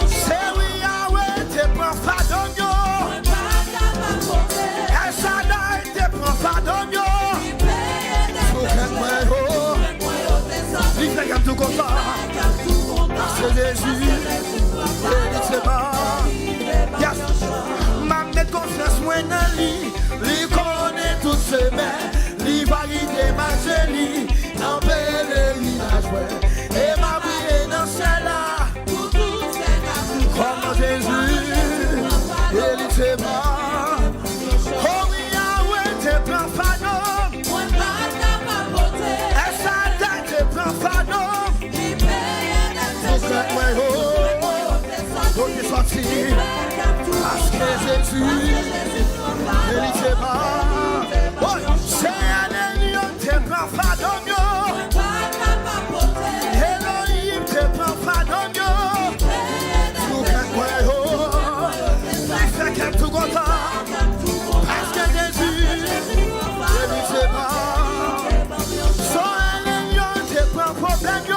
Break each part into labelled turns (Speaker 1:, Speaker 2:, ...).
Speaker 1: C'est oui, Yahweh, te prends pardon, yo. El Shaddai, te prends pardon, yo. Il fait comme tout comme ça. C'est Jésus. C'est pas. Yes. Ma mettre confiance, moi, dans lui. Lui connaît toutes ses mains. Lui valide ma jolie. Dans pèlerinage, ouais. Et ma vie est dans celle-là. Comme Jésus. Il c'est pas. Oh oui, Yahweh, te prends pardon. Parce que Jésus, il te bat. C'est un lion, te prend pardon, yo. Elohim, te prend pardon, yo. Tout il fait qu'un tout content. Parce que Jésus, il te bat. Son un lion, te prend problème, yo.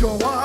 Speaker 1: Your